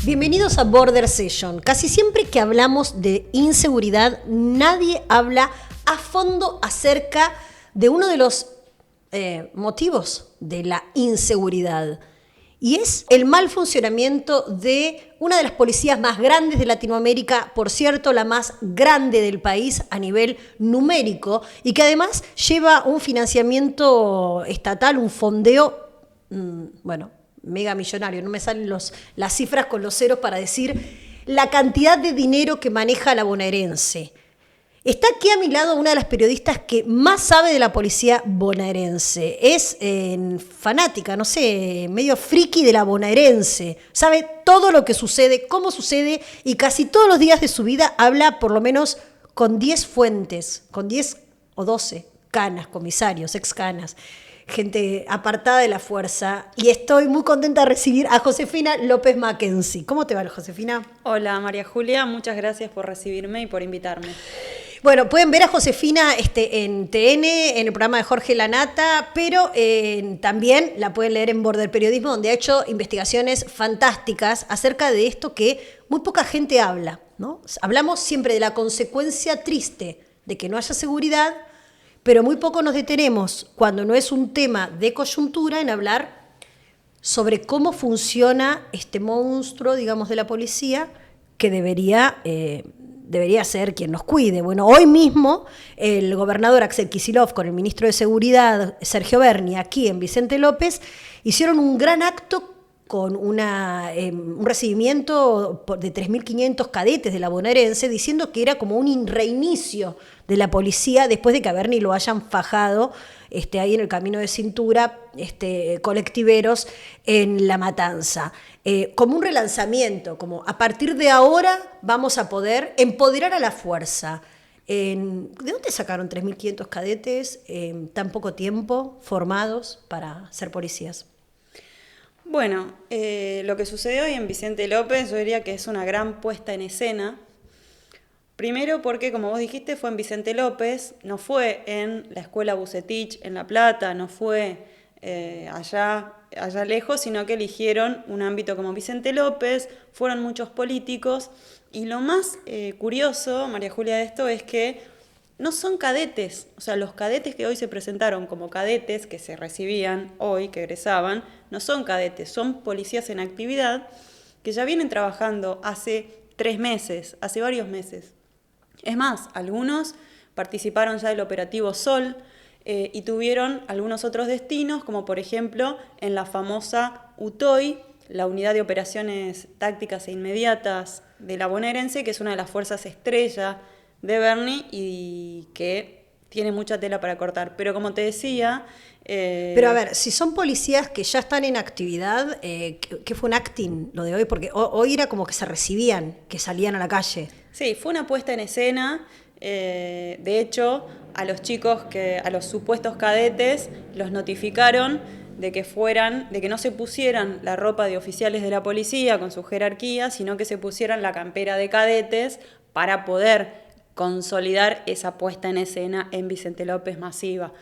Bienvenidos a Border Session. Casi siempre que hablamos de inseguridad, nadie habla a fondo acerca de uno de los motivos de la inseguridad. Y es el mal funcionamiento de una de las policías más grandes de Latinoamérica, por cierto, la más grande del país a nivel numérico, y que además lleva un financiamiento estatal, un fondeo, mega millonario. No me salen las cifras con los ceros para decir la cantidad de dinero que maneja la bonaerense. Está aquí a mi lado una de las periodistas que más sabe de la policía bonaerense. Es fanática, no sé, medio friki de la bonaerense. Sabe todo lo que sucede, cómo sucede, y casi todos los días de su vida habla por lo menos con 10 fuentes, con 10 o 12 canas, comisarios, excanas, gente apartada de la fuerza. Y estoy muy contenta de recibir a Josefina López Mackenzie. ¿Cómo te va, Josefina? Hola, María Julia. Muchas gracias por recibirme y por invitarme. Bueno, pueden ver a Josefina en TN, en el programa de Jorge Lanata, pero también la pueden leer en Border Periodismo, donde ha hecho investigaciones fantásticas acerca de esto que muy poca gente habla, ¿no? Hablamos siempre de la consecuencia triste de que no haya seguridad, pero muy poco nos detenemos, cuando no es un tema de coyuntura, en hablar sobre cómo funciona este monstruo, digamos, de la policía, que debería ser quien nos cuide. Bueno, hoy mismo el gobernador Axel Kicillof con el ministro de Seguridad Sergio Berni aquí en Vicente López hicieron un gran acto con un recibimiento de 3.500 cadetes de la bonaerense, diciendo que era como un reinicio de la policía después de que a Berni lo hayan fajado ahí en el camino de cintura, colectiveros en La Matanza. Como un relanzamiento, como a partir de ahora vamos a poder empoderar a la fuerza. ¿De dónde sacaron 3.500 cadetes en tan poco tiempo formados para ser policías? Bueno, lo que sucedió hoy en Vicente López, yo diría que es una gran puesta en escena. Primero porque, como vos dijiste, fue en Vicente López, no fue en la escuela Bucetich en La Plata, no fue allá lejos, sino que eligieron un ámbito como Vicente López, fueron muchos políticos, y lo más curioso, María Julia, de esto es que no son cadetes, o sea, los cadetes que hoy se presentaron como cadetes, que se recibían hoy, que egresaban, no son cadetes, son policías en actividad que ya vienen trabajando hace 3 meses, hace varios meses. Es más, algunos participaron ya del operativo Sol y tuvieron algunos otros destinos, como por ejemplo en la famosa UTOI, la Unidad de Operaciones Tácticas e Inmediatas de la bonaerense, que es una de las fuerzas estrella de Berni y que tiene mucha tela para cortar. Pero como te decía... Pero a ver, si son policías que ya están en actividad, ¿qué fue un acting lo de hoy? Porque hoy era como que se recibían, que salían a la calle. Sí, fue una puesta en escena. De hecho, a los chicos, a los supuestos cadetes, los notificaron de que no se pusieran la ropa de oficiales de la policía con su jerarquía, sino que se pusieran la campera de cadetes para poder consolidar esa puesta en escena en Vicente López masiva.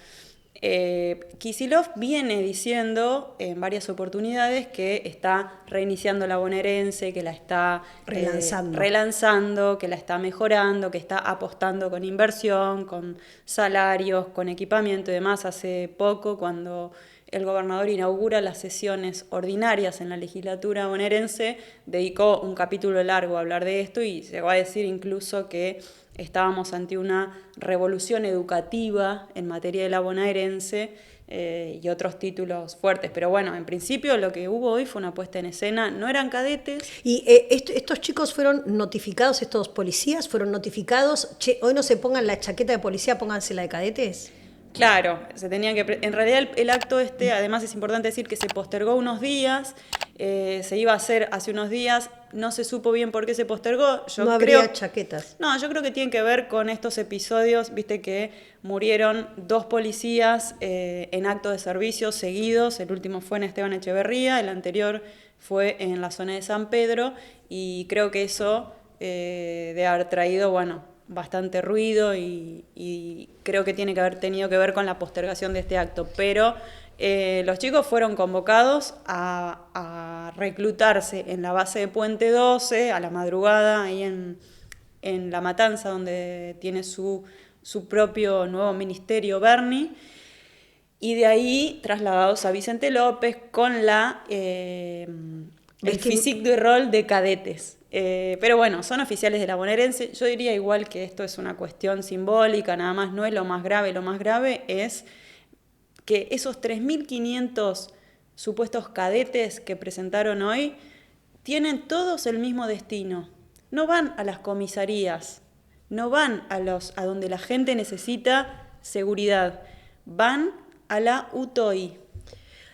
Kicillof viene diciendo en varias oportunidades que está reiniciando la bonaerense, que la está relanzando, que la está mejorando, que está apostando con inversión, con salarios, con equipamiento y demás. Hace poco, cuando el gobernador inaugura las sesiones ordinarias en la legislatura bonaerense, dedicó un capítulo largo a hablar de esto y llegó a decir incluso que estábamos ante una revolución educativa en materia de la bonaerense y otros títulos fuertes. Pero bueno, en principio lo que hubo hoy fue una puesta en escena, no eran cadetes. ¿Y estos chicos fueron notificados, estos policías fueron notificados? Che, hoy no se pongan la chaqueta de policía, pónganse la de cadetes. Claro, se tenían que... En realidad el acto además es importante decir que se postergó unos días, se iba a hacer hace unos días, no se supo bien por qué se postergó. No habría chaquetas. No, yo creo que tiene que ver con estos episodios, viste que murieron 2 policías en acto de servicio seguidos, el último fue en Esteban Echeverría, el anterior fue en la zona de San Pedro, y creo que eso de haber traído, bastante ruido y creo que tiene que haber tenido que ver con la postergación de este acto, pero Los chicos fueron convocados a reclutarse en la base de Puente 12 a la madrugada, ahí en La Matanza, donde tiene su propio nuevo ministerio Bernie, y de ahí trasladados a Vicente López con el physique de rol de cadetes. Pero bueno, son oficiales de la bonaerense. Yo diría igual que esto es una cuestión simbólica, nada más, no es lo más grave. Lo más grave es que esos 3.500 supuestos cadetes que presentaron hoy tienen todos el mismo destino. No van a las comisarías, no van a donde la gente necesita seguridad, van a la UTOI.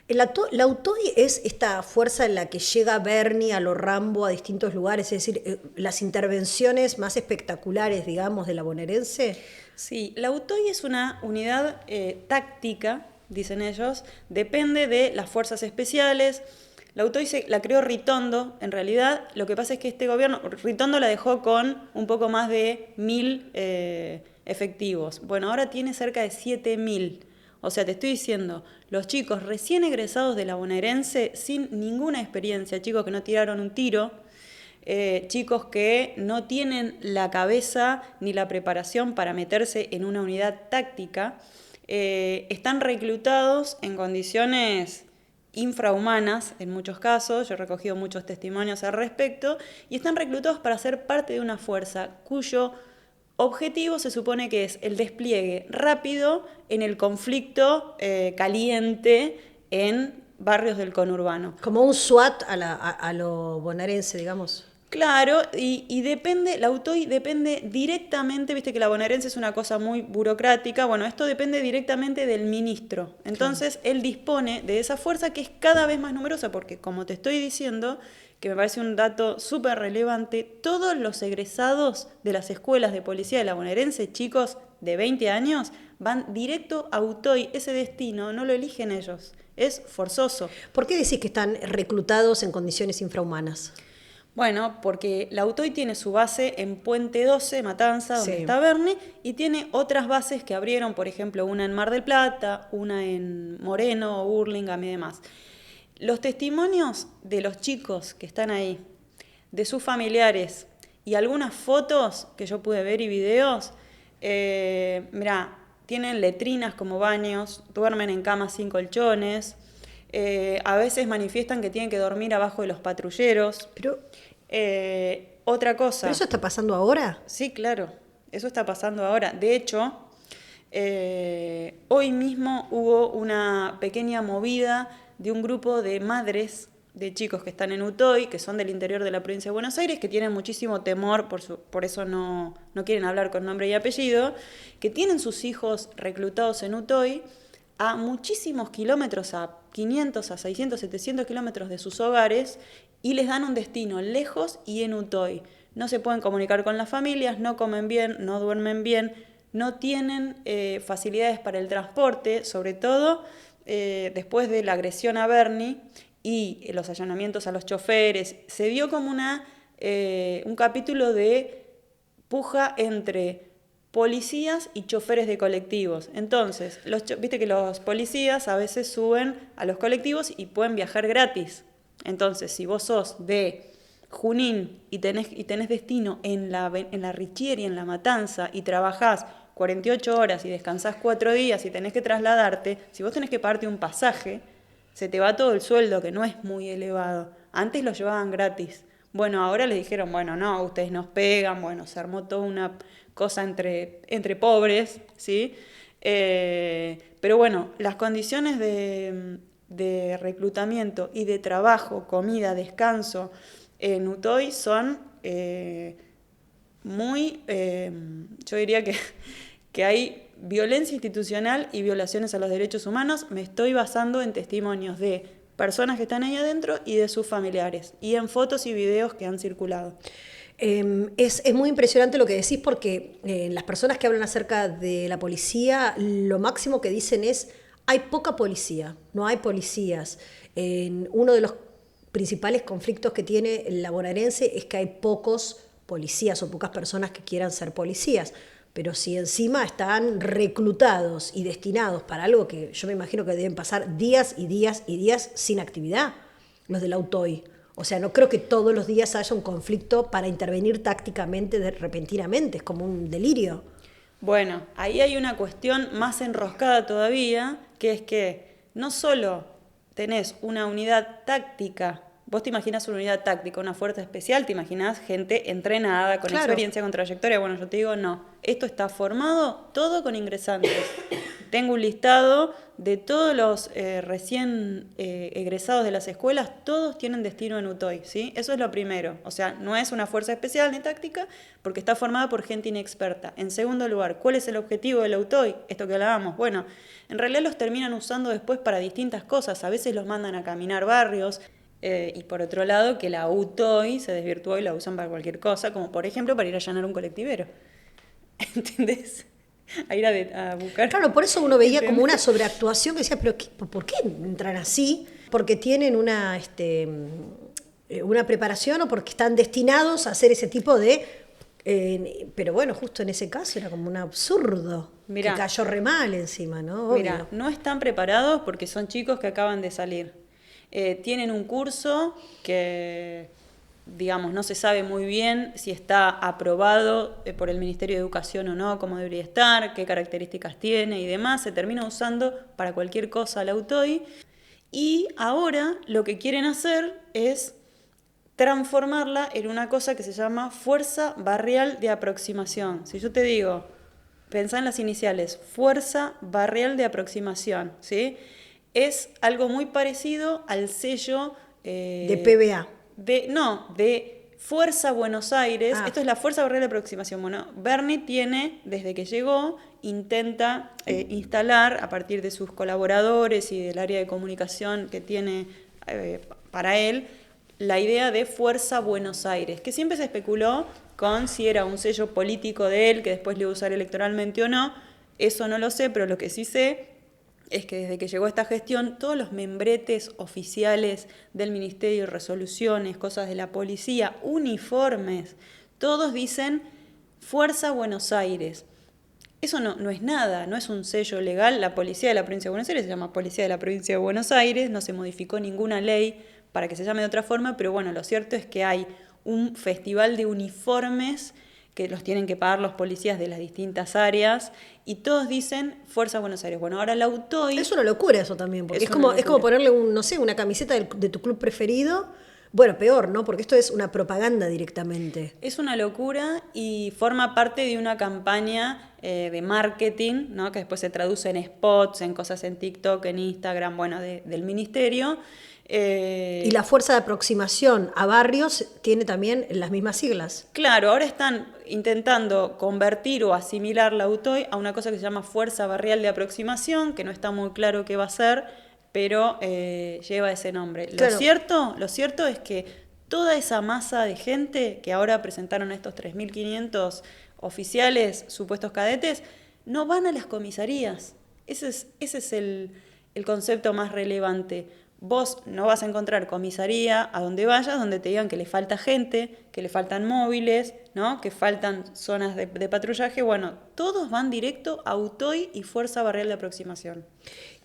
La UTOI es esta fuerza en la que llega Bernie a lo Rambo a distintos lugares, es decir, las intervenciones más espectaculares, digamos, de la bonaerense. Sí, la UTOI es una unidad táctica, dicen ellos, depende de las fuerzas especiales. La UTOI la creó Ritondo, en realidad lo que pasa es que este gobierno, Ritondo la dejó con un poco más de 1.000 efectivos. Bueno, ahora tiene cerca de 7.000. O sea, te estoy diciendo, los chicos recién egresados de la bonaerense, sin ninguna experiencia, chicos que no tiraron un tiro, chicos que no tienen la cabeza ni la preparación para meterse en una unidad táctica, están reclutados en condiciones infrahumanas en muchos casos, yo he recogido muchos testimonios al respecto, y están reclutados para ser parte de una fuerza cuyo objetivo se supone que es el despliegue rápido en el conflicto caliente en barrios del conurbano. Como un SWAT a lo bonaerense, digamos. Claro, y depende, la UTOI depende directamente, viste que la bonaerense es una cosa muy burocrática, bueno, esto depende directamente del ministro. Entonces, claro, él dispone de esa fuerza que es cada vez más numerosa, porque como te estoy diciendo, que me parece un dato súper relevante, todos los egresados de las escuelas de policía de la bonaerense, chicos de 20 años, van directo a UTOI. Ese destino no lo eligen ellos, es forzoso. ¿Por qué decís que están reclutados en condiciones infrahumanas? Bueno, porque la UTOI tiene su base en Puente 12, Matanza, donde está Bernie, y tiene otras bases que abrieron, por ejemplo, una en Mar del Plata, una en Moreno, Hurlingham y demás. Los testimonios de los chicos que están ahí, de sus familiares y algunas fotos que yo pude ver y videos, mirá, tienen letrinas como baños, duermen en camas sin colchones, a veces manifiestan que tienen que dormir abajo de los patrulleros. Pero, otra cosa. ¿pero eso está pasando ahora? Sí, claro, eso está pasando ahora. De hecho, hoy mismo hubo una pequeña movida de un grupo de madres de chicos que están en UTOI, que son del interior de la provincia de Buenos Aires, que tienen muchísimo temor, por eso no quieren hablar con nombre y apellido, que tienen sus hijos reclutados en UTOI a muchísimos kilómetros, a 500, a 600, 700 kilómetros de sus hogares, y les dan un destino lejos y en UTOI. No se pueden comunicar con las familias, no comen bien, no duermen bien, no tienen facilidades para el transporte, sobre todo después de la agresión a Bernie y los allanamientos a los choferes. Se vio como un capítulo de puja entre policías y choferes de colectivos. Entonces, viste que los policías a veces suben a los colectivos y pueden viajar gratis. Entonces, si vos sos de Junín y tenés destino en la Richieri, en La Matanza, y trabajás 48 horas y descansás 4 días y tenés que trasladarte, si vos tenés que pagarte un pasaje, se te va todo el sueldo, que no es muy elevado. Antes lo llevaban gratis. Bueno, ahora les dijeron, bueno, no, ustedes nos pegan, bueno, se armó toda una cosa entre pobres, ¿sí? Pero bueno, las condiciones de reclutamiento y de trabajo, comida, descanso en UTOI son muy, yo diría que hay violencia institucional y violaciones a los derechos humanos. Me estoy basando en testimonios de personas que están ahí adentro y de sus familiares, y en fotos y videos que han circulado. Es muy impresionante lo que decís, porque las personas que hablan acerca de la policía, lo máximo que dicen es: hay poca policía, no hay policías. Uno de los principales conflictos que tiene la bonaerense es que hay pocos policías o pocas personas que quieran ser policías. Pero si encima están reclutados y destinados para algo que yo me imagino que deben pasar días y días y días sin actividad, los del Autoy. O sea, no creo que todos los días haya un conflicto para intervenir tácticamente, repentinamente. Es como un delirio. Bueno, ahí hay una cuestión más enroscada todavía, que es que no solo tenés una unidad táctica. Vos te imaginas una unidad táctica, una fuerza especial, te imaginas gente entrenada, con experiencia, con trayectoria. Bueno, yo te digo, no. Esto está formado todo con ingresantes. Tengo un listado de todos los recién egresados de las escuelas, todos tienen destino en UTOY, ¿sí? Eso es lo primero. O sea, no es una fuerza especial ni táctica, porque está formada por gente inexperta. En segundo lugar, ¿cuál es el objetivo de la UTOY? Esto que hablábamos. Bueno, en realidad los terminan usando después para distintas cosas. A veces los mandan a caminar barrios. Y por otro lado, que la UTOY se desvirtuó y la usan para cualquier cosa, como por ejemplo para ir a allanar un colectivero. ¿Entendés? A ir a buscar. Claro, por eso uno veía como una sobreactuación que decía, pero ¿por qué entran así? Porque tienen una preparación o porque están destinados a hacer ese tipo de... pero bueno, justo en ese caso era como un absurdo. Mirá, que cayó re mal encima, ¿no? Obvio. Mira, no están preparados porque son chicos que acaban de salir. Tienen un curso que, digamos, no se sabe muy bien si está aprobado por el Ministerio de Educación o no, cómo debería estar, qué características tiene y demás. Se termina usando para cualquier cosa la UTOY. Y ahora lo que quieren hacer es transformarla en una cosa que se llama Fuerza Barrial de Aproximación. Si yo te digo, pensá en las iniciales, Fuerza Barrial de Aproximación, ¿sí? Es algo muy parecido al sello... de PBA. De Fuerza Buenos Aires. Esto es la Fuerza Barrial de Aproximación. Bueno, Bernie tiene, desde que llegó, intenta instalar, a partir de sus colaboradores y del área de comunicación que tiene para él, la idea de Fuerza Buenos Aires, que siempre se especuló con si era un sello político de él, que después le iba a usar electoralmente o no. Eso no lo sé, pero lo que sí sé es que desde que llegó esta gestión, todos los membretes oficiales del Ministerio, resoluciones, cosas de la policía, uniformes, todos dicen Fuerza Buenos Aires. Eso no es nada, no es un sello legal. La policía de la provincia de Buenos Aires se llama Policía de la Provincia de Buenos Aires, no se modificó ninguna ley para que se llame de otra forma, pero bueno, lo cierto es que hay un festival de uniformes que los tienen que pagar los policías de las distintas áreas, y todos dicen Fuerza Buenos Aires. Bueno, ahora la UTOY... Es una locura eso también, porque es como ponerle una camiseta de tu club preferido. Bueno, peor, ¿no? Porque esto es una propaganda directamente. Es una locura y forma parte de una campaña de marketing, ¿no? Que después se traduce en spots, en cosas en TikTok, en Instagram, bueno, del ministerio. Y la fuerza de aproximación a barrios tiene también las mismas siglas. Claro, ahora están intentando convertir o asimilar la UTOY a una cosa que se llama Fuerza Barrial de Aproximación, que no está muy claro qué va a ser, pero lleva ese nombre. Claro. Lo cierto es que toda esa masa de gente que ahora presentaron estos 3.500 oficiales, supuestos cadetes, no van a las comisarías. Ese es el concepto más relevante. Vos no vas a encontrar comisaría a donde vayas, donde te digan que le falta gente, que le faltan móviles, ¿no? Que faltan zonas de patrullaje. Bueno, todos van directo a UTOY y Fuerza Barrial de Aproximación.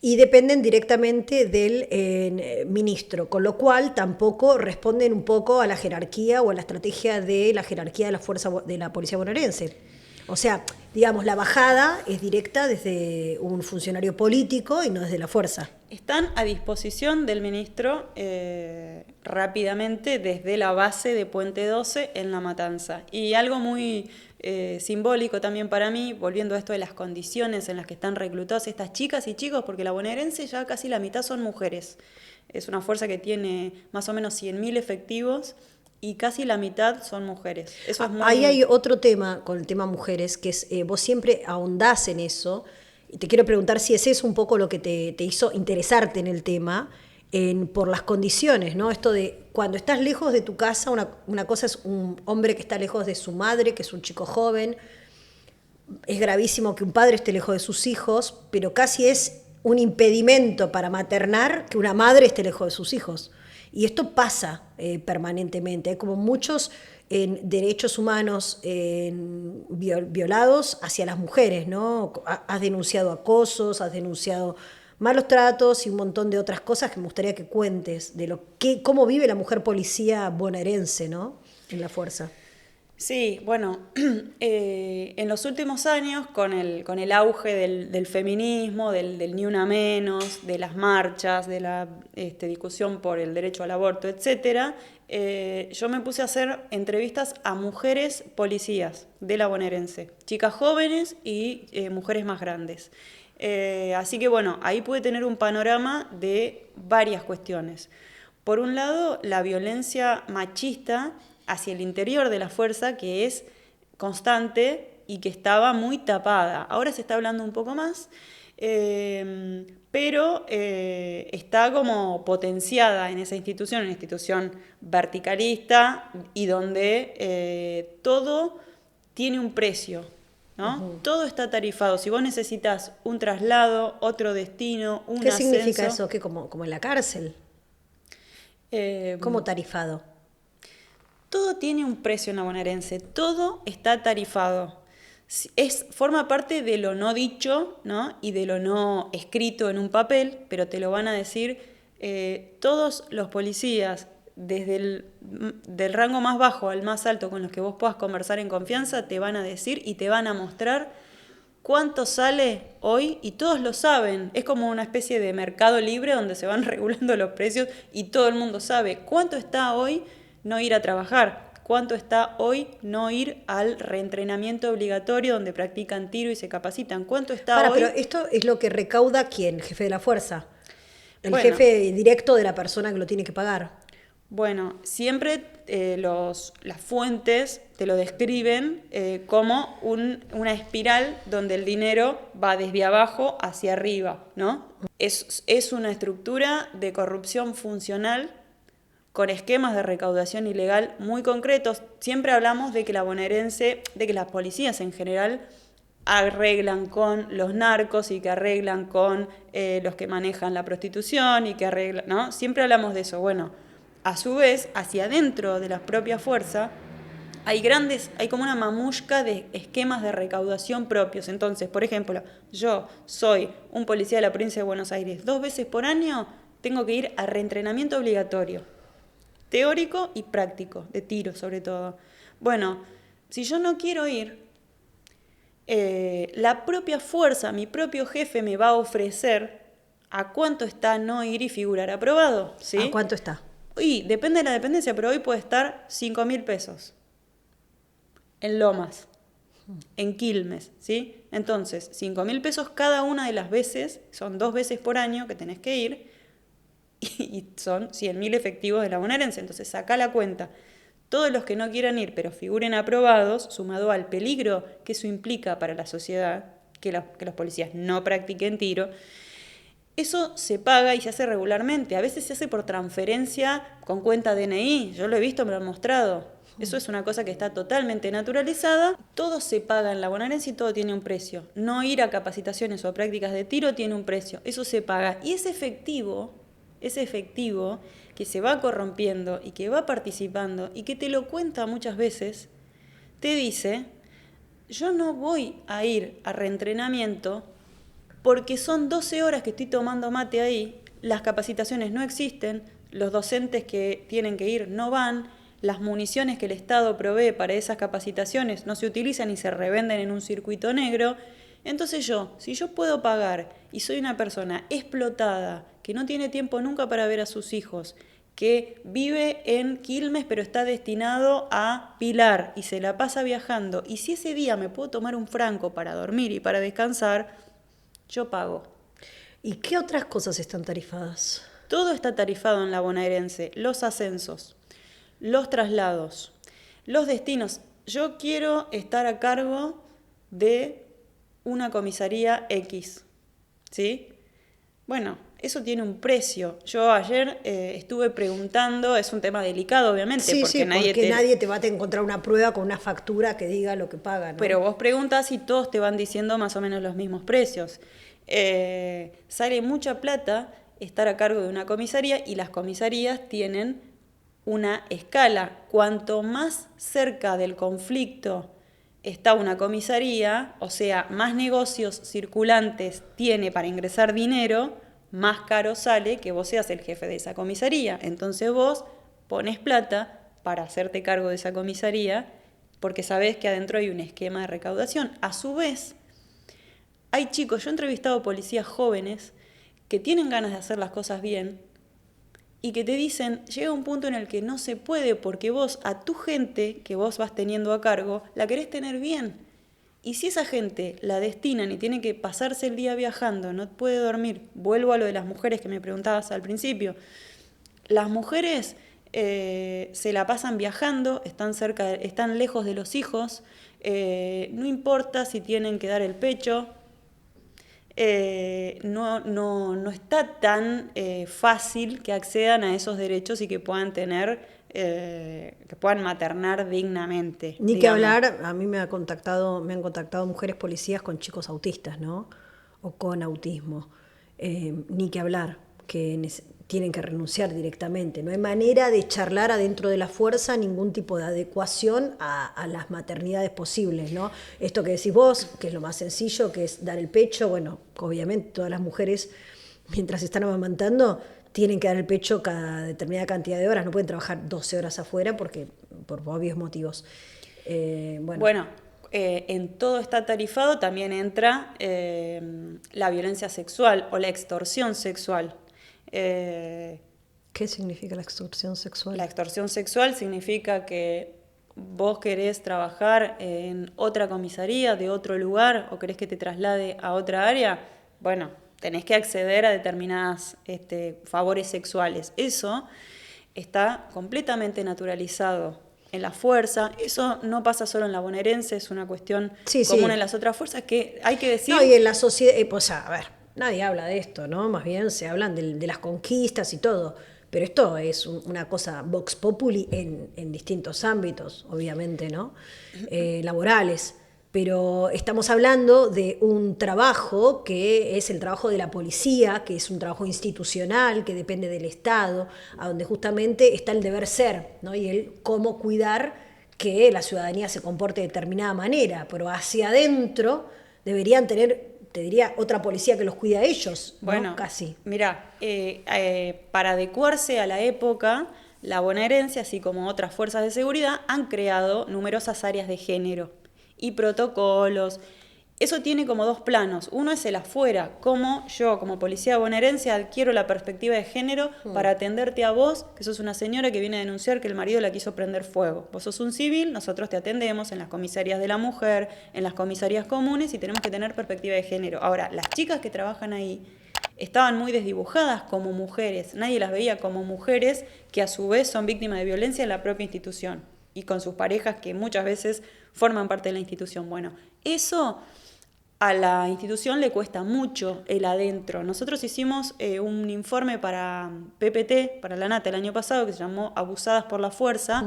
Y dependen directamente del ministro, con lo cual tampoco responden un poco a la jerarquía o a la estrategia de la jerarquía de la fuerza de la policía bonaerense. O sea, digamos, la bajada es directa desde un funcionario político y no desde la fuerza. Están a disposición del ministro rápidamente desde la base de Puente 12 en La Matanza. Y algo muy simbólico también para mí, volviendo a esto de las condiciones en las que están reclutados estas chicas y chicos, porque la bonaerense ya casi la mitad son mujeres. Es una fuerza que tiene más o menos 100.000 efectivos y casi la mitad son mujeres. Eso es muy... Ahí hay otro tema con el tema mujeres, que es vos siempre ahondás en eso, y te quiero preguntar si ese es un poco lo que te hizo interesarte en el tema, por las condiciones, ¿no? Esto de cuando estás lejos de tu casa, una cosa es un hombre que está lejos de su madre, que es un chico joven, es gravísimo que un padre esté lejos de sus hijos, pero casi es un impedimento para maternar que una madre esté lejos de sus hijos. Y esto pasa permanentemente. Hay como muchos derechos humanos violados hacia las mujeres, ¿no? Has denunciado acosos, has denunciado malos tratos y un montón de otras cosas que me gustaría que cuentes de cómo vive la mujer policía bonaerense, ¿no? En la fuerza. Sí, bueno, en los últimos años, con el auge del feminismo, del ni una menos, de las marchas, de la discusión por el derecho al aborto, etc., yo me puse a hacer entrevistas a mujeres policías de la bonaerense, chicas jóvenes y mujeres más grandes. Así que bueno, ahí pude tener un panorama de varias cuestiones. Por un lado, la violencia machista hacia el interior de la fuerza, que es constante y que estaba muy tapada. Ahora se está hablando un poco más, pero está como potenciada en esa institución, una institución verticalista y donde todo tiene un precio, ¿no? Uh-huh. Todo está tarifado. Si vos necesitas un traslado, otro destino, un ascenso... ¿Qué significa eso? ¿Qué, como en la cárcel? ¿Cómo tarifado? Todo tiene un precio en la bonaerense, todo está tarifado. Forma parte de lo no dicho, ¿no? Y de lo no escrito en un papel, pero te lo van a decir todos los policías, desde del rango más bajo al más alto con los que vos puedas conversar en confianza, te van a decir y te van a mostrar cuánto sale hoy, y todos lo saben. Es como una especie de mercado libre donde se van regulando los precios y todo el mundo sabe cuánto está hoy no ir a trabajar, cuánto está hoy no ir al reentrenamiento obligatorio donde practican tiro y se capacitan, cuánto está hoy... Pero esto es lo que recauda ¿quién? ¿El jefe de la fuerza? ¿El jefe directo de la persona que lo tiene que pagar? Bueno, siempre las fuentes te lo describen como una espiral donde el dinero va desde abajo hacia arriba, ¿no? Es una estructura de corrupción funcional con esquemas de recaudación ilegal muy concretos. Siempre hablamos de que la bonaerense, de que las policías en general arreglan con los narcos y que arreglan con los que manejan la prostitución y que arreglan, ¿no? Siempre hablamos de eso. Bueno, a su vez, hacia adentro de la propia fuerza, hay como una mamushka de esquemas de recaudación propios. Entonces, por ejemplo, yo soy un policía de la provincia de Buenos Aires. 2 veces por año tengo que ir a reentrenamiento obligatorio, teórico y práctico, de tiro sobre todo. Bueno, si yo no quiero ir, la propia fuerza, mi propio jefe me va a ofrecer a cuánto está no ir y figurar aprobado, ¿sí? ¿A cuánto está? Y depende de la dependencia, pero hoy puede estar 5.000 pesos en Lomas, en Quilmes, ¿sí? Entonces, 5.000 pesos cada una de las veces, son 2 veces por año que tenés que ir, y son 100.000 efectivos de la bonaerense. Entonces, saca la cuenta. Todos los que no quieran ir, pero figuren aprobados, sumado al peligro que eso implica para la sociedad, que los policías no practiquen tiro, eso se paga y se hace regularmente. A veces se hace por transferencia con cuenta DNI. Yo lo he visto, me lo han mostrado. Eso es una cosa que está totalmente naturalizada. Todo se paga en la bonaerense y todo tiene un precio. No ir a capacitaciones o a prácticas de tiro tiene un precio. Eso se paga. Y ese efectivo que se va corrompiendo y que va participando y que te lo cuenta muchas veces, te dice, yo no voy a ir a reentrenamiento porque son 12 horas que estoy tomando mate ahí, las capacitaciones no existen, los docentes que tienen que ir no van, las municiones que el Estado provee para esas capacitaciones no se utilizan y se revenden en un circuito negro. Entonces si yo puedo pagar y soy una persona explotada, que no tiene tiempo nunca para ver a sus hijos, que vive en Quilmes pero está destinado a Pilar y se la pasa viajando, y si ese día me puedo tomar un franco para dormir y para descansar, yo pago. ¿Y qué otras cosas están tarifadas? Todo está tarifado en la bonaerense, los ascensos, los traslados, los destinos. Yo quiero estar a cargo de una comisaría X, ¿sí? Bueno, eso tiene un precio. Yo ayer estuve preguntando, es un tema delicado obviamente, sí, porque nadie te va a encontrar una prueba con una factura que diga lo que paga, ¿no? Pero vos preguntás y todos te van diciendo más o menos los mismos precios. Sale mucha plata estar a cargo de una comisaría y las comisarías tienen una escala. Cuanto más cerca del conflicto está una comisaría, o sea, más negocios circulantes tiene para ingresar dinero, más caro sale que vos seas el jefe de esa comisaría. Entonces vos pones plata para hacerte cargo de esa comisaría porque sabés que adentro hay un esquema de recaudación. A su vez, hay chicos, yo he entrevistado policías jóvenes que tienen ganas de hacer las cosas bien y que te dicen, llega un punto en el que no se puede porque vos a tu gente que vos vas teniendo a cargo la querés tener bien. Y si esa gente la destinan y tiene que pasarse el día viajando, no puede dormir, vuelvo a lo de las mujeres que me preguntabas al principio, las mujeres se la pasan viajando, están lejos de los hijos, no importa si tienen que dar el pecho, no está tan fácil que accedan a esos derechos y que puedan tener, que puedan maternar dignamente. Ni digamos. que hablar, a mí me han contactado mujeres policías con chicos autistas, ¿no? O con autismo. Ni que hablar, que tienen que renunciar directamente. No hay manera de charlar adentro de la fuerza ningún tipo de adecuación a las maternidades posibles, ¿no? Esto que decís vos, que es lo más sencillo, que es dar el pecho, bueno, obviamente todas las mujeres, mientras están amamantando, tienen que dar el pecho cada determinada cantidad de horas, no pueden trabajar 12 horas afuera por obvios motivos. Bueno, en todo está tarifado, también entra la violencia sexual o la extorsión sexual. ¿Qué significa la extorsión sexual? La extorsión sexual significa que vos querés trabajar en otra comisaría de otro lugar o querés que te traslade a otra área. Bueno, tenés que acceder a determinados favores sexuales. Eso está completamente naturalizado en la fuerza. Eso no pasa solo en la bonaerense, es una cuestión común en las otras fuerzas que hay que decir. No, y en la sociedad, pues a ver, nadie habla de esto, ¿no? Más bien se hablan de las conquistas y todo. Pero esto es una cosa vox populi en distintos ámbitos, obviamente, ¿no? Laborales. Pero estamos hablando de un trabajo que es el trabajo de la policía, que es un trabajo institucional, que depende del Estado, a donde justamente está el deber ser, ¿no? Y el cómo cuidar que la ciudadanía se comporte de determinada manera. Pero hacia adentro deberían tener, te diría, otra policía que los cuida a ellos, ¿no? Bueno, casi. Mirá, para adecuarse a la época, la bonaerense, así como otras fuerzas de seguridad, han creado numerosas áreas de género y protocolos. Eso tiene como dos planos. Uno es el afuera, cómo yo como policía bonaerense adquiero la perspectiva de género para atenderte a vos, que sos una señora que viene a denunciar que el marido la quiso prender fuego. Vos sos un civil, nosotros te atendemos en las comisarías de la mujer, en las comisarías comunes y tenemos que tener perspectiva de género. Ahora, las chicas que trabajan ahí estaban muy desdibujadas como mujeres, nadie las veía como mujeres que a su vez son víctimas de violencia en la propia institución y con sus parejas que muchas veces forman parte de la institución. Bueno, eso a la institución le cuesta mucho el adentro. Nosotros hicimos un informe para PPT, para la Nata, el año pasado, que se llamó Abusadas por la Fuerza,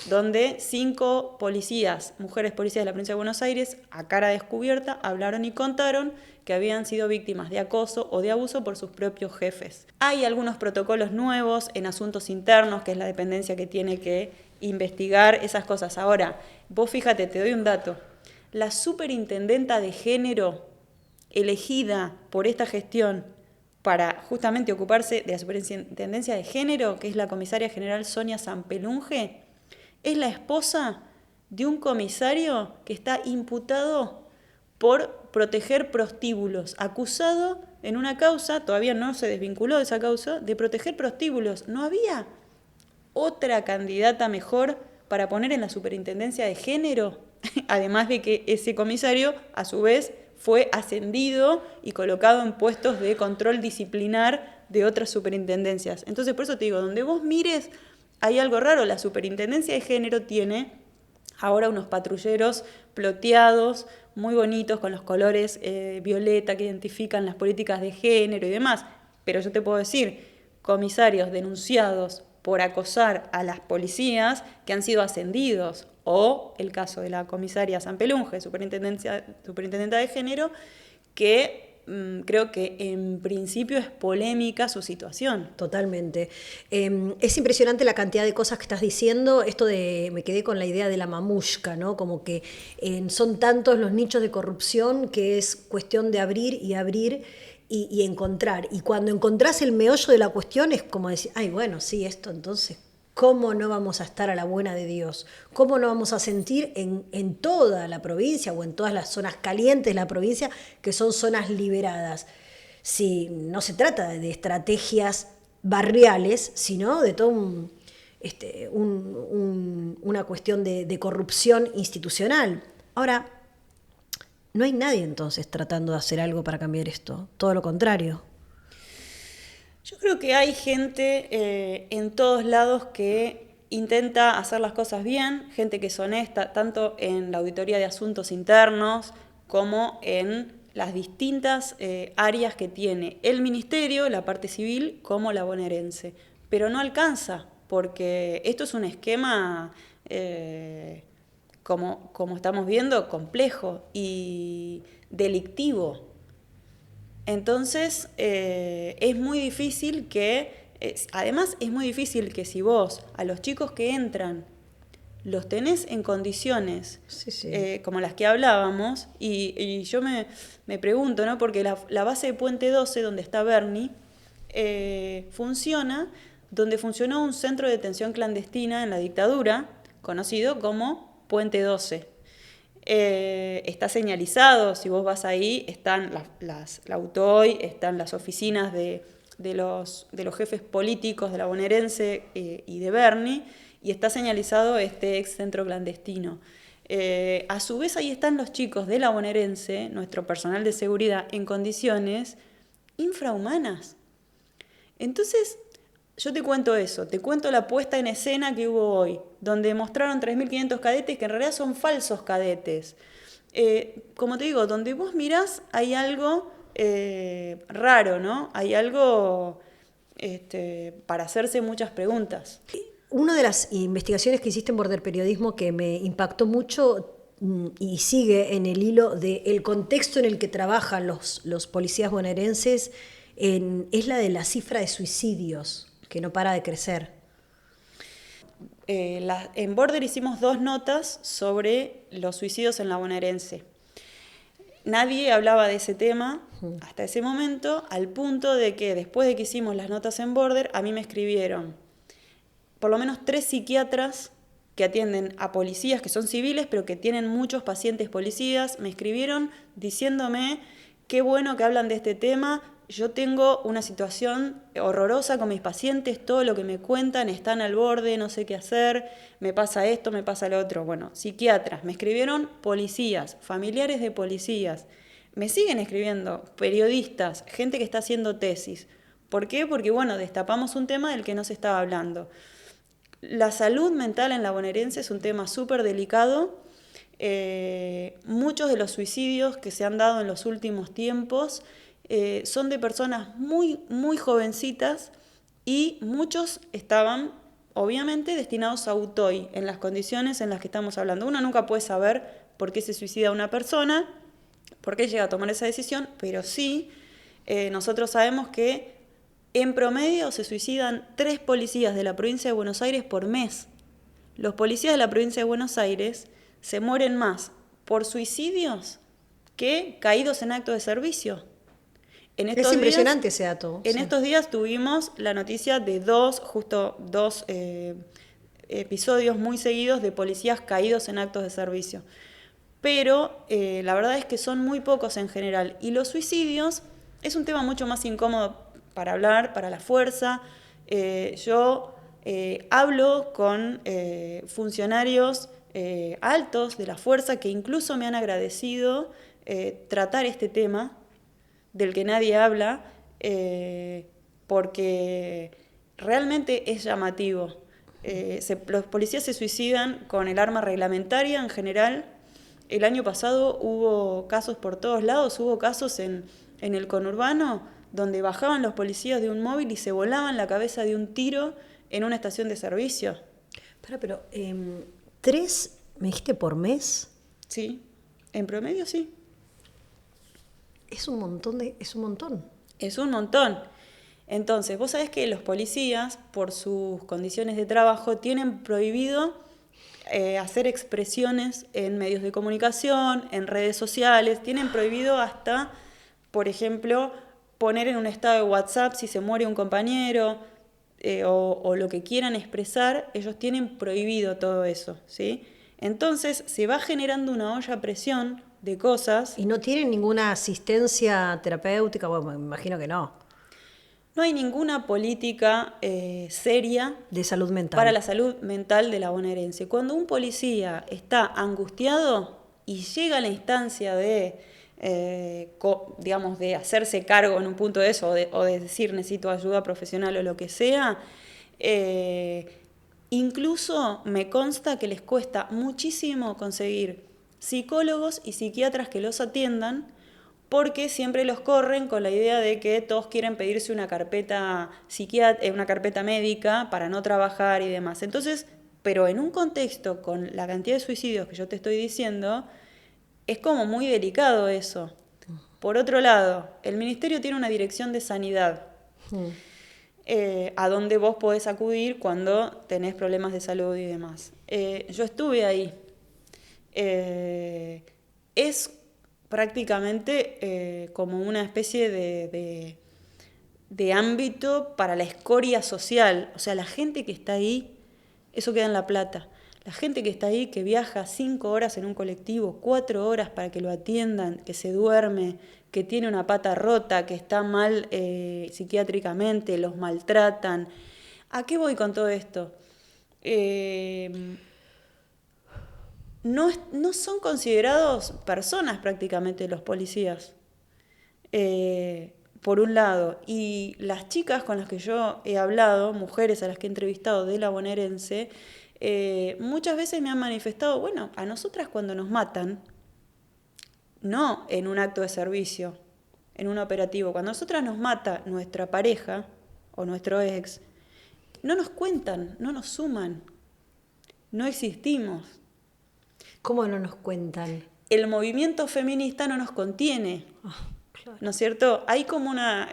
donde 5 policías, mujeres policías de la provincia de Buenos Aires, a cara descubierta, hablaron y contaron que habían sido víctimas de acoso o de abuso por sus propios jefes. Hay algunos protocolos nuevos en asuntos internos, que es la dependencia que tiene que investigar esas cosas. Ahora, vos fíjate, te doy un dato. La superintendenta de género elegida por esta gestión para justamente ocuparse de la superintendencia de género, que es la comisaria general Sonia Sampelunge, es la esposa de un comisario que está imputado por proteger prostíbulos, acusado en una causa, todavía no se desvinculó de esa causa, de proteger prostíbulos. ¿No había otra candidata mejor para poner en la superintendencia de género? Además de que ese comisario, a su vez, fue ascendido y colocado en puestos de control disciplinar de otras superintendencias. Entonces, por eso te digo, donde vos mires, hay algo raro. La superintendencia de género tiene ahora unos patrulleros ploteados, muy bonitos, con los colores violeta que identifican las políticas de género y demás. Pero yo te puedo decir, comisarios denunciados por acosar a las policías que han sido ascendidos, o el caso de la comisaria Sampelunge, superintendenta de género, que creo que en principio es polémica su situación. Totalmente. Es impresionante la cantidad de cosas que estás diciendo. Me quedé con la idea de la mamushka, ¿no? Como que son tantos los nichos de corrupción que es cuestión de abrir y abrir y encontrar. Y cuando encontrás el meollo de la cuestión es como decir, ay, bueno, sí, esto entonces, ¿cómo no vamos a estar a la buena de Dios? ¿Cómo no vamos a sentir en toda la provincia o en todas las zonas calientes de la provincia que son zonas liberadas? Si no se trata de estrategias barriales, sino de todo una cuestión de corrupción institucional. Ahora, no hay nadie entonces tratando de hacer algo para cambiar esto, todo lo contrario. Yo creo que hay gente en todos lados que intenta hacer las cosas bien, gente que es honesta, tanto en la Auditoría de Asuntos Internos como en las distintas áreas que tiene el Ministerio, la parte civil, como la bonaerense. Pero no alcanza, porque esto es un esquema, como estamos viendo, complejo y delictivo. Entonces, es muy difícil además es muy difícil que si vos a los chicos que entran los tenés en condiciones como las que hablábamos, y yo me pregunto, ¿no? Porque la base de Puente 12, donde está Bernie, funciona donde funcionó un centro de detención clandestina en la dictadura, conocido como Puente 12. Está señalizado, si vos vas ahí, están la UTOY, están las oficinas de los jefes políticos de la bonaerense y de Bernie, y está señalizado este ex centro clandestino. A su vez ahí están los chicos de la bonaerense, nuestro personal de seguridad, en condiciones infrahumanas. Entonces, yo te cuento eso, te cuento la puesta en escena que hubo hoy, donde mostraron 3.500 cadetes que en realidad son falsos cadetes. Como te digo, donde vos mirás hay algo raro, ¿no? Hay algo para hacerse muchas preguntas. Una de las investigaciones que hiciste en Border Periodismo que me impactó mucho y sigue en el hilo del contexto en el que trabajan los policías bonaerenses es la de la cifra de suicidios, que no para de crecer. En Border hicimos 2 notas sobre los suicidios en la bonaerense. Nadie hablaba de ese tema hasta ese momento, al punto de que después de que hicimos las notas en Border, a mí me escribieron por lo menos 3 psiquiatras que atienden a policías que son civiles, pero que tienen muchos pacientes policías. Me escribieron diciéndome, qué bueno que hablan de este tema. Yo tengo una situación horrorosa con mis pacientes, todo lo que me cuentan están al borde, no sé qué hacer, me pasa esto, me pasa lo otro. Bueno, psiquiatras, me escribieron policías, familiares de policías, me siguen escribiendo periodistas, gente que está haciendo tesis. ¿Por qué? Porque, bueno, destapamos un tema del que no se estaba hablando. La salud mental en la bonaerense es un tema súper delicado. Muchos de los suicidios que se han dado en los últimos tiempos son de personas muy, muy jovencitas y muchos estaban, obviamente, destinados a UTOY en las condiciones en las que estamos hablando. Uno nunca puede saber por qué se suicida una persona, por qué llega a tomar esa decisión, pero sí, nosotros sabemos que en promedio se suicidan 3 policías de la provincia de Buenos Aires por mes. Los policías de la provincia de Buenos Aires se mueren más por suicidios que caídos en acto de servicio. Es impresionante ese dato. En estos días tuvimos la noticia de dos episodios muy seguidos de policías caídos en actos de servicio. Pero la verdad es que son muy pocos en general. Y los suicidios es un tema mucho más incómodo para hablar, para la fuerza. Yo hablo con funcionarios altos de la fuerza que incluso me han agradecido tratar este tema del que nadie habla, porque realmente es llamativo. Los policías se suicidan con el arma reglamentaria en general. El año pasado hubo casos por todos lados, hubo casos en el conurbano donde bajaban los policías de un móvil y se volaban la cabeza de un tiro en una estación de servicio. Pero 3, ¿me dijiste por mes? Sí, en promedio sí. Es un montón. Es un montón. Entonces, vos sabés que los policías, por sus condiciones de trabajo, tienen prohibido hacer expresiones en medios de comunicación, en redes sociales, tienen prohibido hasta, por ejemplo, poner en un estado de WhatsApp si se muere un compañero o lo que quieran expresar, ellos tienen prohibido todo eso, ¿sí? Entonces se va generando una olla a presión de cosas. ¿Y no tienen ninguna asistencia terapéutica? Bueno, me imagino que no. No hay ninguna política seria De salud mental. para la salud mental de la bonaerense. Cuando un policía está angustiado y llega a la instancia de, digamos, de hacerse cargo en un punto de eso, o de decir necesito ayuda profesional o lo que sea, incluso me consta que les cuesta muchísimo conseguir psicólogos y psiquiatras que los atiendan, porque siempre los corren con la idea de que todos quieren pedirse una carpeta una carpeta médica para no trabajar y demás. Entonces, pero en un contexto con la cantidad de suicidios que yo te estoy diciendo, es como muy delicado eso. Por otro lado, el ministerio tiene una dirección de sanidad, a donde vos podés acudir cuando tenés problemas de salud y demás. Yo estuve ahí. Es prácticamente como una especie de ámbito para la escoria social. O sea, la gente que está ahí, eso queda en La Plata. La gente que está ahí, que viaja 5 horas en un colectivo, 4 horas para que lo atiendan, que se duerme, que tiene una pata rota, que está mal psiquiátricamente, los maltratan. ¿A qué voy con todo esto? No son considerados personas prácticamente los policías, por un lado. Y las chicas con las que yo he hablado, mujeres a las que he entrevistado de la bonaerense, muchas veces me han manifestado, bueno, a nosotras cuando nos matan, no en un acto de servicio, en un operativo, cuando a nosotras nos mata nuestra pareja o nuestro ex, no nos cuentan, no nos suman, no existimos. ¿Cómo no nos cuentan? El movimiento feminista no nos contiene, Claro. ¿no es cierto? Hay como una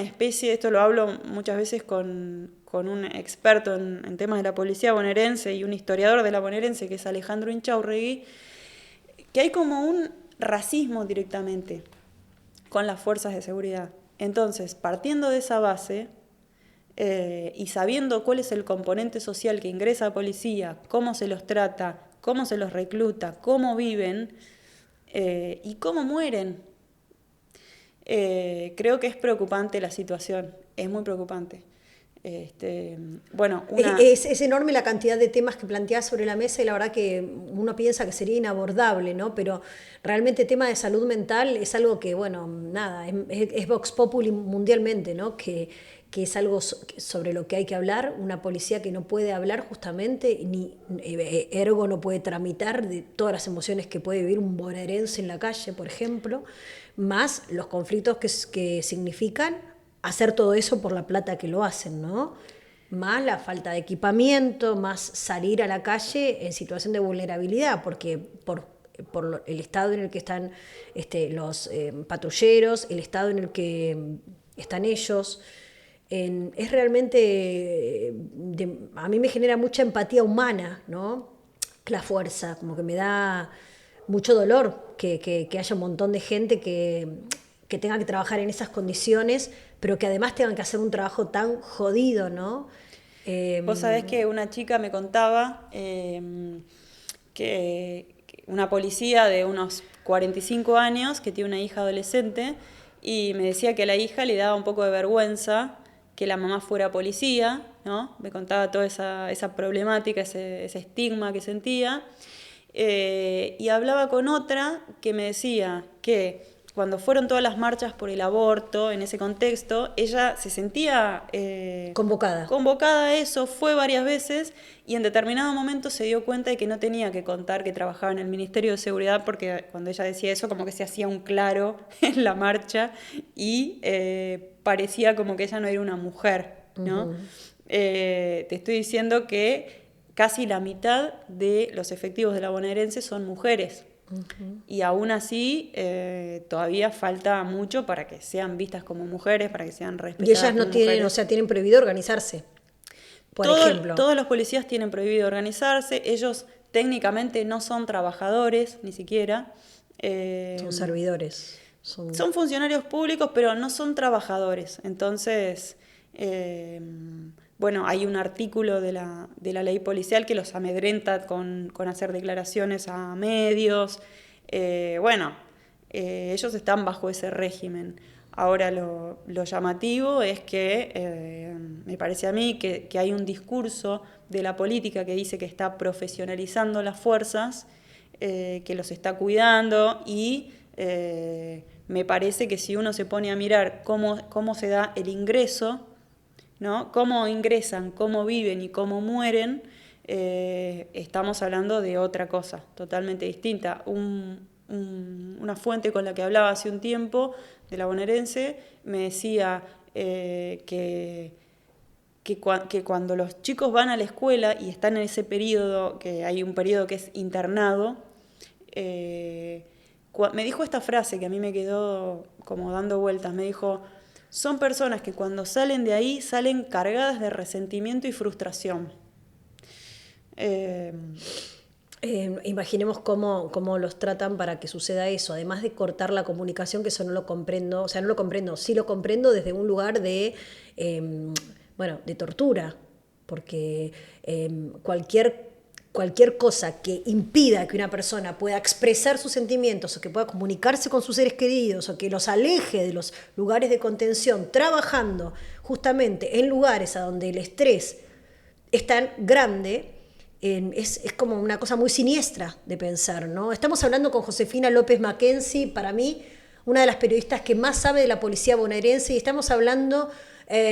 especie, esto lo hablo muchas veces con un experto en temas de la policía bonaerense y un historiador de la bonaerense, que es Alejandro Inchaurregui, que hay como un racismo directamente con las fuerzas de seguridad. Entonces, partiendo de esa base, y sabiendo cuál es el componente social que ingresa a policía, cómo se los trata, cómo se los recluta, cómo viven y cómo mueren, creo que es preocupante la situación, es muy preocupante. Bueno, es enorme la cantidad de temas que planteas sobre la mesa y la verdad que uno piensa que sería inabordable, ¿no? Pero realmente el tema de salud mental es algo que, bueno, nada, es vox populi mundialmente, ¿no? Que es algo sobre lo que hay que hablar, una policía que no puede hablar justamente, ni ergo no puede tramitar de todas las emociones que puede vivir un bonaerense en la calle, por ejemplo, más los conflictos que significan hacer todo eso por la plata que lo hacen, ¿no? Más la falta de equipamiento, más salir a la calle en situación de vulnerabilidad, porque por el estado en el que están los patrulleros, el estado en el que están ellos, es realmente, a mí me genera mucha empatía humana, ¿no? La fuerza, como que me da mucho dolor que haya un montón de gente que tenga que trabajar en esas condiciones, pero que además tengan que hacer un trabajo tan jodido, ¿no? Vos sabés que una chica me contaba que una policía de unos 45 años que tiene una hija adolescente, y me decía que a la hija le daba un poco de vergüenza que la mamá fuera policía, ¿no? Me contaba toda esa problemática, ese estigma que sentía. Y hablaba con otra que me decía que cuando fueron todas las marchas por el aborto, en ese contexto, ella se sentía convocada a eso, fue varias veces, y en determinado momento se dio cuenta de que no tenía que contar que trabajaba en el Ministerio de Seguridad, porque cuando ella decía eso, como que se hacía un claro en la marcha, y parecía como que ella no era una mujer, ¿no? Uh-huh. Te estoy diciendo que casi la mitad de los efectivos de la bonaerense son mujeres. Y aún así, todavía falta mucho para que sean vistas como mujeres, para que sean Y respetadas ellas no como tienen, mujeres. o sea, tienen prohibido organizarse, por ejemplo. Todos los policías tienen prohibido organizarse, ellos técnicamente no son trabajadores, ni siquiera. Son servidores. Son funcionarios públicos, pero no son trabajadores. Entonces, bueno, hay un artículo de la ley policial que los amedrenta con hacer declaraciones a medios. Ellos están bajo ese régimen. Ahora lo llamativo es que me parece a mí que hay un discurso de la política que dice que está profesionalizando las fuerzas, que los está cuidando y me parece que si uno se pone a mirar cómo se da el ingreso, ¿no? Cómo ingresan, cómo viven y cómo mueren, estamos hablando de otra cosa totalmente distinta. Una fuente con la que hablaba hace un tiempo, de la bonaerense, me decía que cuando los chicos van a la escuela y están en ese periodo, que hay un periodo que es internado, me dijo esta frase que a mí me quedó como dando vueltas, me dijo: son personas que cuando salen de ahí salen cargadas de resentimiento y frustración. Imaginemos cómo los tratan para que suceda eso, además de cortar la comunicación, que eso no lo comprendo, o sea, no lo comprendo, sí lo comprendo desde un lugar de tortura, porque cualquier cosa que impida que una persona pueda expresar sus sentimientos o que pueda comunicarse con sus seres queridos o que los aleje de los lugares de contención, trabajando justamente en lugares a donde el estrés es tan grande, es como una cosa muy siniestra de pensar, ¿no? Estamos hablando con Josefina López Mackenzie, para mí una de las periodistas que más sabe de la policía bonaerense, y estamos hablando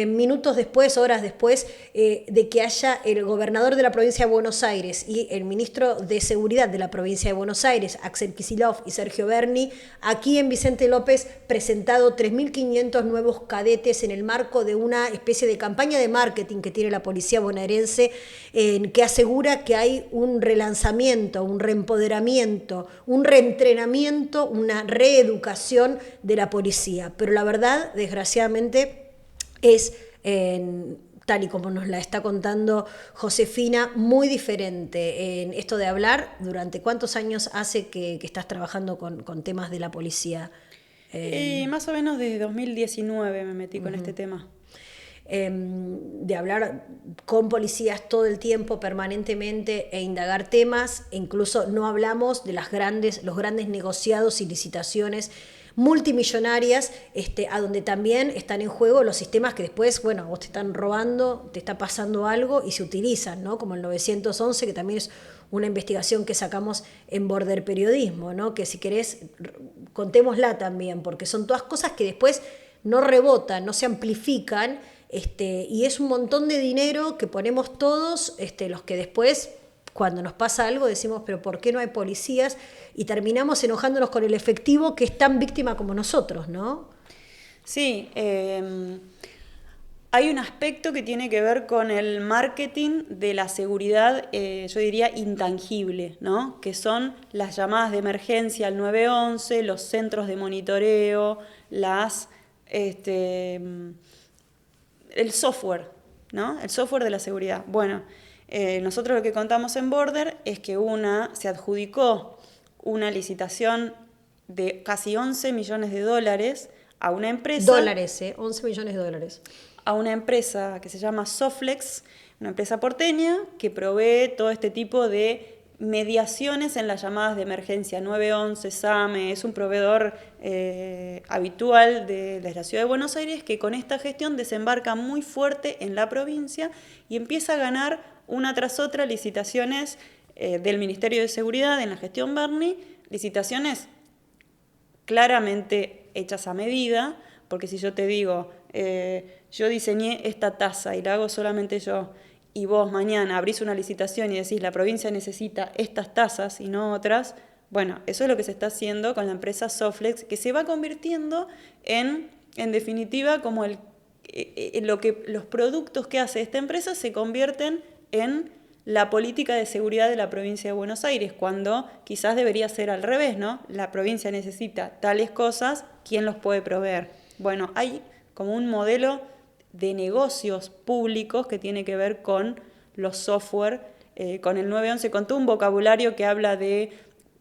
minutos después, horas después, de que haya el gobernador de la provincia de Buenos Aires y el ministro de Seguridad de la provincia de Buenos Aires, Axel Kicillof y Sergio Berni, aquí en Vicente López presentado 3.500 nuevos cadetes en el marco de una especie de campaña de marketing que tiene la policía bonaerense, que asegura que hay un relanzamiento, un reempoderamiento, un reentrenamiento, una reeducación de la policía. Pero la verdad, desgraciadamente, es, tal y como nos la está contando Josefina, muy diferente en esto de hablar. ¿Durante cuántos años hace que estás trabajando con temas de la policía? Más o menos desde 2019 me metí con este tema. De hablar con policías todo el tiempo, permanentemente, e indagar temas, e incluso no hablamos de los grandes negociados y licitaciones multimillonarias, a donde también están en juego los sistemas que después, vos te están robando, te está pasando algo y se utilizan, ¿no? Como el 911, que también es una investigación que sacamos en Border Periodismo, ¿no? Que si querés, contémosla también, porque son todas cosas que después no rebotan, no se amplifican, y es un montón de dinero que ponemos todos, los que después, cuando nos pasa algo, decimos, pero ¿por qué no hay policías? Y terminamos enojándonos con el efectivo que es tan víctima como nosotros, ¿no? Sí, hay un aspecto que tiene que ver con el marketing de la seguridad, yo diría intangible, ¿no? Que son las llamadas de emergencia al 911, los centros de monitoreo, el software, ¿no? El software de la seguridad. Bueno, nosotros lo que contamos en Border es que se adjudicó una licitación de casi 11 millones de dólares a una empresa. 11 millones de dólares. A una empresa que se llama Soflex, una empresa porteña que provee todo este tipo de mediaciones en las llamadas de emergencia 911, SAME. Es un proveedor habitual de la ciudad de Buenos Aires, que con esta gestión desembarca muy fuerte en la provincia y empieza a ganar una tras otra licitaciones del Ministerio de Seguridad en la gestión Berni, licitaciones claramente hechas a medida, porque si yo te digo, yo diseñé esta tasa y la hago solamente yo, y vos mañana abrís una licitación y decís la provincia necesita estas tasas y no otras, bueno, eso es lo que se está haciendo con la empresa Soflex, que se va convirtiendo en definitiva, como lo que los productos que hace esta empresa se convierten en la política de seguridad de la provincia de Buenos Aires, cuando quizás debería ser al revés, ¿no? La provincia necesita tales cosas, ¿quién los puede proveer? Bueno, hay como un modelo de negocios públicos que tiene que ver con los software, con el 911, con todo un vocabulario que habla de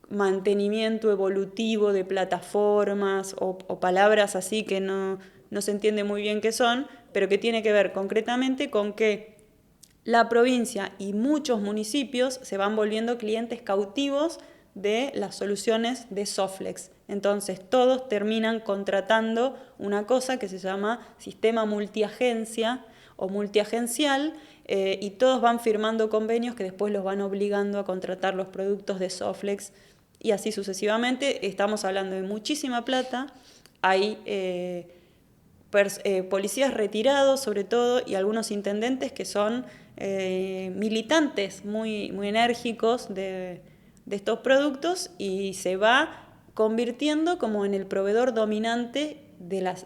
mantenimiento evolutivo de plataformas o palabras así que no se entiende muy bien qué son, pero que tiene que ver concretamente con que la provincia y muchos municipios se van volviendo clientes cautivos de las soluciones de Soflex. Entonces todos terminan contratando una cosa que se llama sistema multiagencia o multiagencial, y todos van firmando convenios que después los van obligando a contratar los productos de Soflex y así sucesivamente. Estamos hablando de muchísima plata. Hay policías retirados sobre todo y algunos intendentes que son militantes muy, muy enérgicos de estos productos, y se va convirtiendo como en el proveedor dominante de la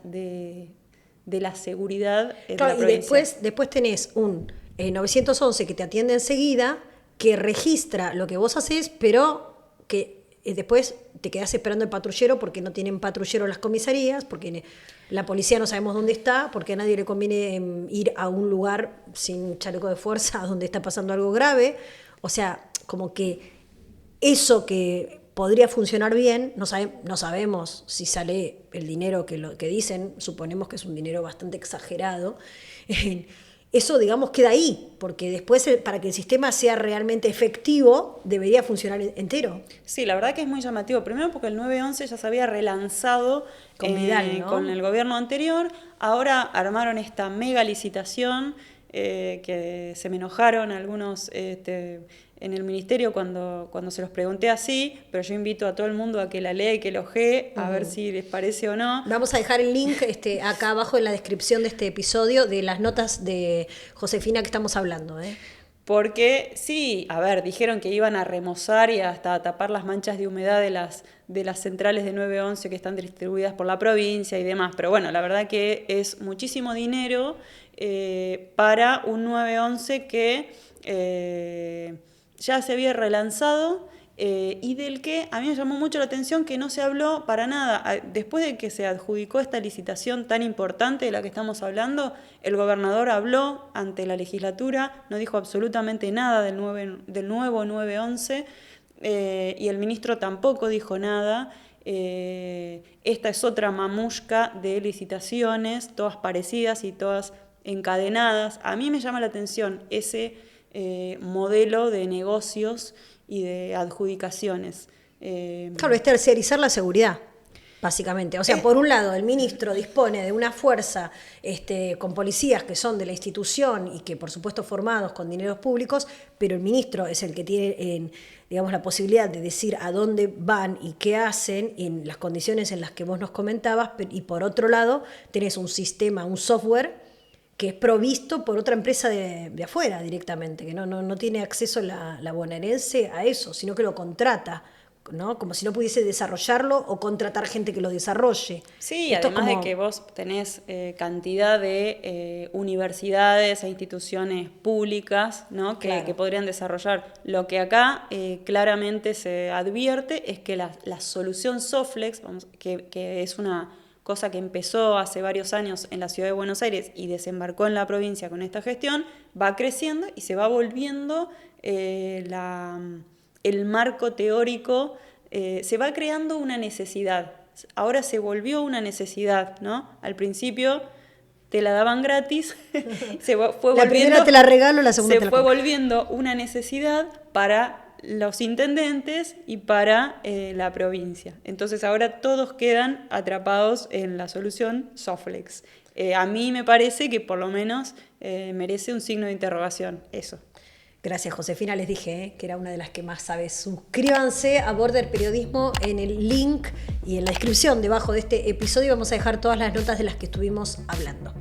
seguridad de la provincia. Y después tenés un 911 que te atiende enseguida, que registra lo que vos haces, pero que después te quedás esperando el patrullero porque no tienen patrullero las comisarías, porque la policía no sabemos dónde está, porque a nadie le conviene ir a un lugar sin chaleco de fuerza donde está pasando algo grave. O sea, como que eso que podría funcionar bien, no sabemos si sale el dinero que dicen, suponemos que es un dinero bastante exagerado. Eso, digamos, queda ahí, porque después, para que el sistema sea realmente efectivo, debería funcionar entero. Sí, la verdad que es muy llamativo. Primero porque el 911 ya se había relanzado con Vidal, ¿no? Con el gobierno anterior. Ahora armaron esta mega licitación, que se me enojaron algunos en el ministerio cuando se los pregunté así, pero yo invito a todo el mundo a que la lea y que lo ojee, a ver si les parece o no. Vamos a dejar el link acá abajo en la descripción de este episodio de las notas de Josefina que estamos hablando. Porque sí, a ver, dijeron que iban a remozar y hasta a tapar las manchas de humedad de las centrales de 911 que están distribuidas por la provincia y demás, pero bueno, la verdad que es muchísimo dinero para un 911 que ya se había relanzado, y del que a mí me llamó mucho la atención que no se habló para nada. Después de que se adjudicó esta licitación tan importante de la que estamos hablando, el gobernador habló ante la legislatura, no dijo absolutamente nada del nuevo 911, y el ministro tampoco dijo nada. Esta es otra mamushka de licitaciones, todas parecidas y todas encadenadas. A mí me llama la atención ese modelo de negocios y de adjudicaciones. Claro, es terciarizar la seguridad, básicamente. O sea, por un lado, el ministro dispone de una fuerza con policías que son de la institución y que, por supuesto, formados con dineros públicos, pero el ministro es el que tiene, digamos, la posibilidad de decir a dónde van y qué hacen en las condiciones en las que vos nos comentabas, y por otro lado, tenés un sistema, un software que es provisto por otra empresa de afuera directamente, que no tiene acceso la bonaerense a eso, sino que lo contrata, ¿no? Como si no pudiese desarrollarlo o contratar gente que lo desarrolle. Sí, además de que vos tenés cantidad de universidades e instituciones públicas, ¿no? Claro. que podrían desarrollar. Lo que acá claramente se advierte es que la solución Soflex, que es una cosa que empezó hace varios años en la ciudad de Buenos Aires y desembarcó en la provincia con esta gestión, va creciendo y se va volviendo el marco teórico, se va creando una necesidad. Ahora se volvió una necesidad, ¿no? Al principio te la daban gratis, la primera te la regalo, la segunda te la fue compro. volviendo una necesidad para los intendentes y para la provincia. Entonces ahora todos quedan atrapados en la solución Soflex. A mí me parece que por lo menos merece un signo de interrogación eso. Gracias, Josefina. Les dije que era una de las que más sabes. Suscríbanse a Border Periodismo en el link y en la descripción debajo de este episodio. Vamos a dejar todas las notas de las que estuvimos hablando.